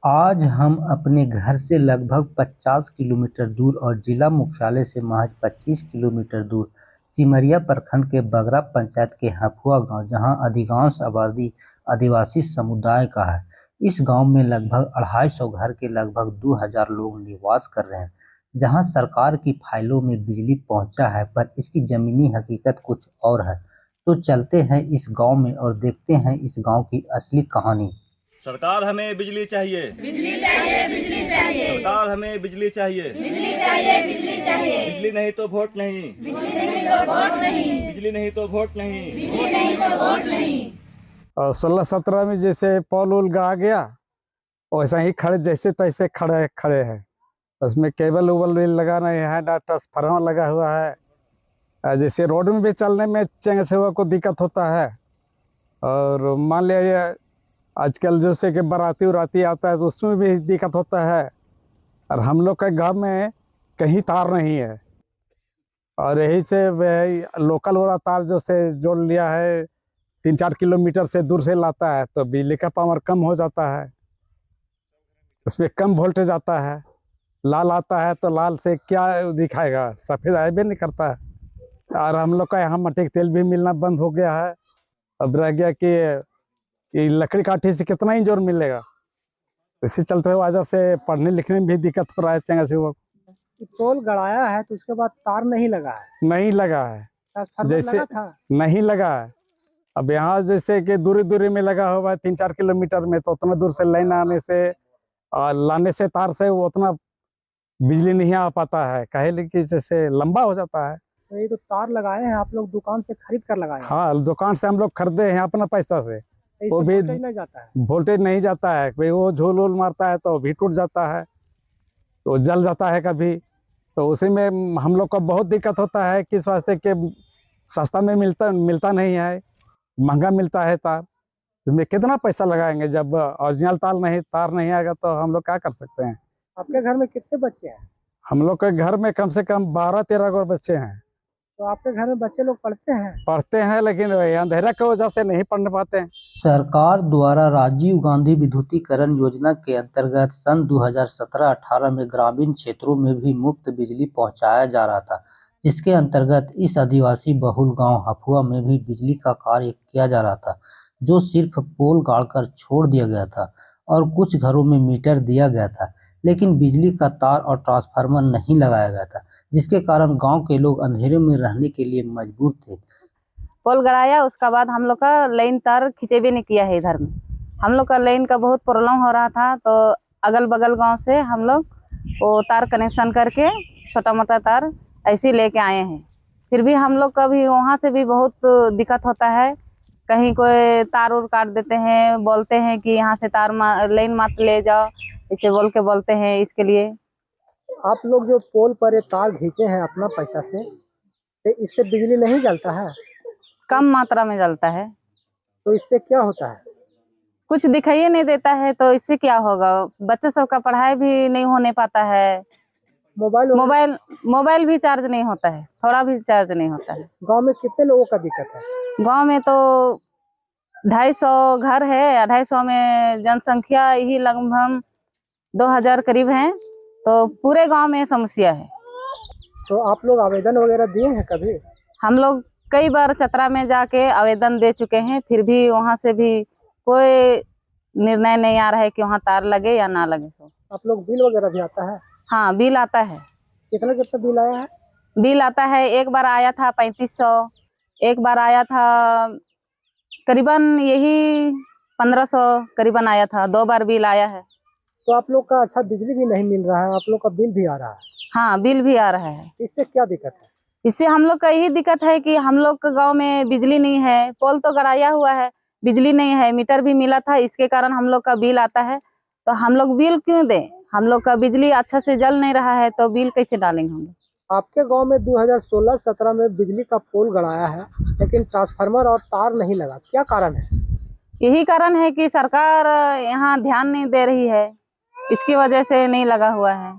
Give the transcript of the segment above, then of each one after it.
आज हम अपने घर से लगभग 50 किलोमीटर दूर और जिला मुख्यालय से महज 25 किलोमीटर दूर सिमरिया प्रखंड के बगरा पंचायत के हफुआ गांव, जहां अधिकांश आबादी आदिवासी समुदाय का है। इस गांव में लगभग 250 घर के लगभग 2000 लोग निवास कर रहे हैं। जहां सरकार की फाइलों में बिजली पहुंचा है, पर इसकी जमीनी हकीकत कुछ और है। तो चलते हैं इस गांव में और देखते हैं इस गांव की असली कहानी। सरकार हमें बिजली चाहिए, बिजली चाहिए, बिजली चाहिए, सरकार हमें बिजली चाहिए, बिजली चाहिए, बिजली चाहिए, बिजली नहीं तो वोट नहीं, बिजली नहीं तो वोट नहीं, बिजली नहीं तो वोट नहीं। बिजली नहीं तो वोट नहीं। और 16-17 में जैसे पोल वोल गड़ा गया, वैसा ही खड़े जैसे तैसे खड़े खड़े हैं। उसमें केबल उबल भी लगा नहीं है, ना ट्रांसफार्मर लगा हुआ है। जैसे रोड में भी चलने में चेंगसेवा को दिक्कत होता है। और मान लिया आजकल जैसे कि बाराती उराती आता है तो उसमें भी दिक्कत होता है। और हम लोग के गाँव में कहीं तार नहीं है, और यही से लोकल वाला तार जो से जोड़ लिया है, 3-4 किलोमीटर से दूर से लाता है, तो बिजली का पावर कम हो जाता है। उसमें कम वोल्टेज आता है। लाल आता है तो लाल से क्या दिखाएगा, सफ़ेद आए भी नहीं करता है। और हम लोग का यहाँ मट्टी का तेल भी मिलना बंद हो गया है। अब रह गया कि ये लकड़ी काठी से कितना ही जोर मिलेगा। इसी चलते वजह से पढ़ने लिखने में भी दिक्कत हो रहा है। चंगा पोल गड़ाया है तो उसके बाद तार नहीं लगा है, नहीं लगा है, ट्रांसफार्मर जैसे लगा था, नहीं लगा है। अब यहाँ जैसे कि दूरी दूरी में लगा हुआ है 3-4 किलोमीटर में, तो उतना दूर से लाइन आने से और लाने से तार से वो उतना बिजली नहीं आ पाता है, काहे कि जैसे लंबा हो जाता है। तो ये तो तार लगाए हैं आप लोग दुकान से खरीद कर लगाए हैं। हाँ, दुकान से हम लोग खरीदे हैं अपना पैसा से। तो वो इससे भी वोल्टेज नहीं जाता है। वोल्टेज नहीं जाता है, भाई वो झोल वोल मारता है तो भी टूट जाता है, तो जल जाता है कभी। तो उसी में हम लोग को बहुत दिक्कत होता है, किस वास्ते के सस्ता में मिलता नहीं है, महंगा मिलता है तार। इसमें कितना पैसा लगाएंगे, जब ओरिजिनल तार नहीं आएगा तो हम लोग क्या कर सकते हैं। आपके घर में कितने बच्चे हैं? हम लोग के घर में कम से कम 12-13 गो बच्चे हैं। तो आपके घर में बच्चे लोग पढ़ते हैं, लेकिन अंधेरा की वजह से नहीं पढ़ पाते हैं। सरकार द्वारा राजीव गांधी विद्युतीकरण योजना के अंतर्गत सन 2017-18 में ग्रामीण क्षेत्रों में भी मुफ्त बिजली पहुंचाया जा रहा था, जिसके अंतर्गत इस आदिवासी बहुल गांव हफुआ में भी बिजली का कार्य किया जा रहा था, जो सिर्फ पोल गाड़कर छोड़ दिया गया था और कुछ घरों में मीटर दिया गया था, लेकिन बिजली का तार और ट्रांसफार्मर नहीं लगाया गया था, जिसके कारण गांव के लोग अंधेरे में रहने के लिए मजबूर थे। पोल गड़ाया, उसका बाद हम लोग का लाइन तार खींचे भी नहीं किया है। इधर में हम लोग का लाइन का बहुत प्रॉब्लम हो रहा था, तो अगल बगल गांव से हम लोग वो तार कनेक्शन करके छोटा मोटा तार ऐसे लेके आए हैं। फिर भी हम लोग का भी वहाँ से भी बहुत दिक्कत होता है। कहीं कोई तार उर काट देते हैं, बोलते हैं कि यहाँ से लाइन मत ले जाओ, इसे बोल के बोलते हैं। इसके लिए आप लोग जो पोल पर ये तार खींचे हैं अपना पैसा से, तो इससे बिजली नहीं जलता है? कम मात्रा में जलता है। तो इससे क्या होता है? कुछ दिखाई नहीं देता है, तो इससे क्या होगा? बच्चों सब का पढ़ाई भी नहीं होने पाता है। मोबाइल भी चार्ज नहीं होता है, थोड़ा भी चार्ज नहीं होता है। गांव में कितने लोगों का दिक्कत है? गांव में तो 250 घर है। 250 में जनसंख्या यही लगभग 2000 करीब है, तो पूरे गांव में समस्या है। तो आप लोग आवेदन वगैरह दिए हैं कभी? हम लोग कई बार चतरा में जाके आवेदन दे चुके हैं, फिर भी वहां से भी कोई निर्णय नहीं आ रहा है कि वहाँ तार लगे या ना लगे। तो आप लोग बिल वगैरह भी आता है? हाँ, बिल आता है। कितना कितना बिल आया है? बिल आता है, एक बार आया था 3500, एक बार आया था करीबन यही 1500 करीबन आया था। 2 बार बिल आया है। तो आप लोग का अच्छा बिजली भी नहीं मिल रहा है, आप लोग का बिल भी आ रहा है? हाँ, बिल भी आ रहा है। इससे क्या दिक्कत है? इससे हम लोग का यही दिक्कत है कि हम लोग के गांव में बिजली नहीं है। पोल तो गड़ाया हुआ है, बिजली नहीं है। मीटर भी मिला था, इसके कारण हम लोग का बिल आता है। तो हम लोग बिल क्यों दें? हम लोग का बिजली अच्छा से जल नहीं रहा है, तो बिल कैसे डालेंगे हम लोग? आपके गांव में 2016-17 में बिजली का पोल गड़ाया है, लेकिन ट्रांसफार्मर और तार नहीं लगा, क्या कारण है? यही कारण है कि सरकार यहाँ ध्यान नहीं दे रही है, इसकी वजह से नहीं लगा हुआ है।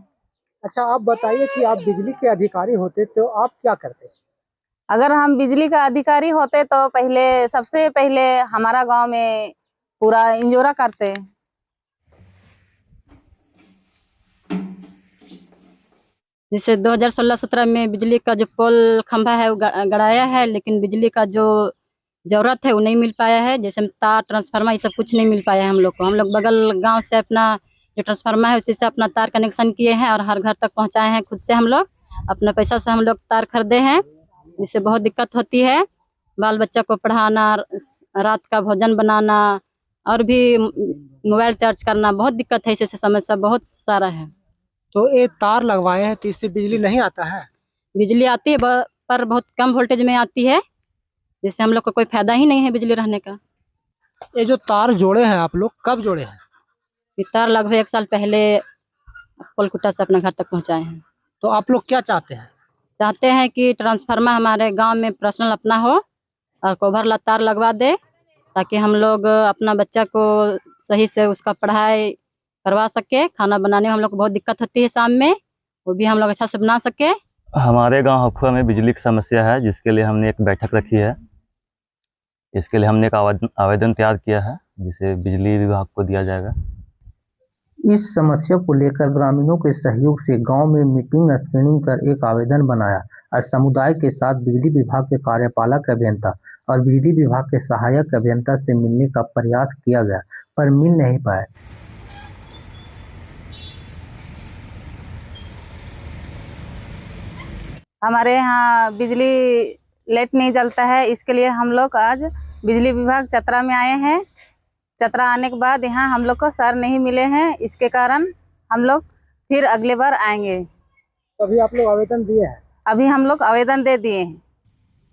अच्छा, आप बताइए कि आप बिजली के अधिकारी होते तो आप क्या करते? अगर हम बिजली का अधिकारी होते तो सबसे पहले हमारा गांव में पूरा इंजोरा करते। जैसे 2016-17 में बिजली का जो पोल खंभा है वो गड़ाया है, लेकिन बिजली का जो जरूरत है वो नहीं मिल पाया है। जैसे तार ट्रांसफार्मर ये सब कुछ नहीं मिल पाया है हम लोग को। हम लोग बगल गांव से अपना जो ट्रांसफार्मर है उसी से अपना तार कनेक्शन किए हैं और हर घर तक पहुंचाए हैं। खुद से हम लोग अपने पैसा से हम लोग तार खरीदे हैं, जिससे बहुत दिक्कत होती है। बाल बच्चा को पढ़ाना, रात का भोजन बनाना और भी मोबाइल चार्ज करना, बहुत दिक्कत है। इससे समस्या बहुत सारा है। तो ये तार लगवाए हैं तो इससे बिजली नहीं आता है? बिजली आती है पर बहुत कम वोल्टेज में आती है, जिससे हम लोग को कोई फायदा ही नहीं है बिजली रहने का। ये जो तार जोड़े हैं आप लोग कब जोड़े हैं? ये तार लगभग 1 साल पहले कोलकाता से अपने घर तक पहुंचाए हैं। तो आप लोग क्या चाहते हैं? चाहते हैं कि ट्रांसफार्मर हमारे गांव में पर्सनल अपना हो और कवर तार लगवा दे, ताकि हम लोग अपना बच्चा को सही से उसका पढ़ाई करवा सके। खाना बनाने में हम लोग को बहुत दिक्कत होती है शाम में, वो भी हम लोग अच्छा से बना सके। हमारे गांव हफुआ में बिजली की समस्या है, जिसके लिए हमने एक बैठक रखी है। इसके लिए हमने एक आवेदन तैयार किया है, जिसे बिजली विभाग को दिया जाएगा। इस समस्या को लेकर ग्रामीणों के सहयोग से गांव में मीटिंग स्क्रीनिंग कर एक आवेदन बनाया और समुदाय के साथ बिजली विभाग के कार्यपालक अभियंता और बिजली विभाग के सहायक अभियंता से मिलने का प्रयास किया गया, पर मिल नहीं पाए। हमारे यहाँ बिजली लाइट नहीं जलता है, इसके लिए हम लोग आज बिजली विभाग चतरा में आए हैं। चतरा आने के बाद यहाँ हम लोग को सर नहीं मिले हैं, इसके कारण हम लोग फिर अगले बार आएंगे। अभी आप लोग आवेदन दिए हैं? अभी हम लोग आवेदन दे दिए हैं।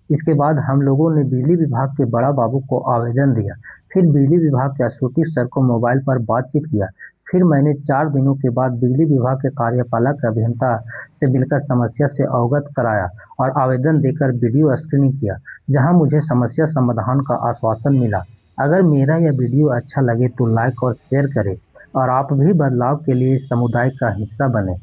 इसके बाद हम लोगों ने बिजली विभाग के बड़ा बाबू को आवेदन दिया, फिर बिजली विभाग के आशुतोष सर को मोबाइल पर बातचीत किया। फिर मैंने 4 दिनों के बाद बिजली विभाग के कार्यपालक अभियंता से मिलकर समस्या से अवगत कराया और आवेदन देकर वीडियो स्क्रीनिंग किया, जहां मुझे समस्या समाधान का आश्वासन मिला। अगर मेरा यह वीडियो अच्छा लगे तो लाइक और शेयर करें और आप भी बदलाव के लिए समुदाय का हिस्सा बने।